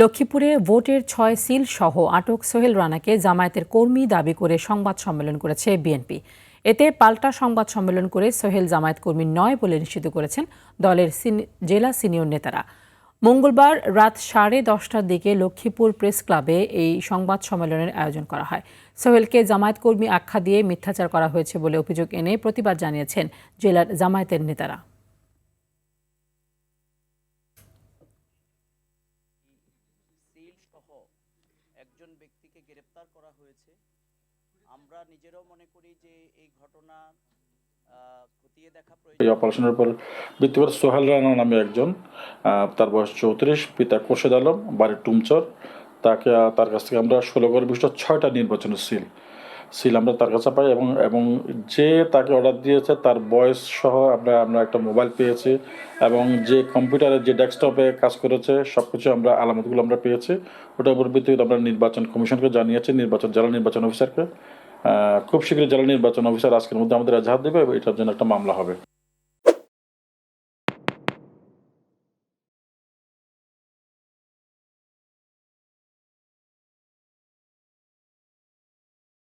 লক্ষ্মীপুরে ভোটের ৬ সিল সহ আটক সোহেল রানাকে জামায়াতের কর্মী দাবি করে সংবাদ সম্মেলন করেছে বিএনপি। এতে পাল্টা সংবাদ সম্মেলন করে সোহেল জামায়াত কর্মী নয় বলে নিশ্চিত করেছেন দলের জেলা সিনিয়র নেতারা। মঙ্গলবার রাত 10:30টার দিকে লক্ষ্মীপুর প্রেস ক্লাবে এই সংবাদ সম্মেলনের আয়োজন করা হয়। সোহেলকে জামায়াত কর্মী আখ্যা দিয়ে মিথ্যাচার করা হয়েছে বলে অভিযোগ এনে প্রতিবাদ জানিয়েছেন জেলার জামায়াতের নেতারা। একজন ব্যক্তিকে গ্রেফতার করা হয়েছে। আমরা নিজেরাও মনে করি যে এই ঘটনা খতিয়ে দেখা প্রয়োজন। এই অপারেশনের উপর ভিত্তি করে সোহেল রানা নামে একজন, তার বয়স 34, পিতা খোরশেদ আলম, বাড়ি টুমচর, তার কাছ থেকে আমরা 16 করে 6টা নির্বাচনের সিল আমরা তার কাছে পাই এবং যে তাকে অর্ডার দিয়েছে তার বয়স সহ আমরা একটা মোবাইল পেয়েছি এবং যে কম্পিউটারে যে ডেস্কটপে কাজ করেছে সব কিছু আলামতগুলো আমরা পেয়েছি। ওটার উপর ভিত্তিতে আমরা নির্বাচন কমিশনকে জানিয়েছি, জেলা নির্বাচন অফিসারকে। খুব শীঘ্রই জেলা নির্বাচন অফিসার আজকের মধ্যে আমাদের এজাহার দেবে, এটার জন্য একটা মামলা হবে।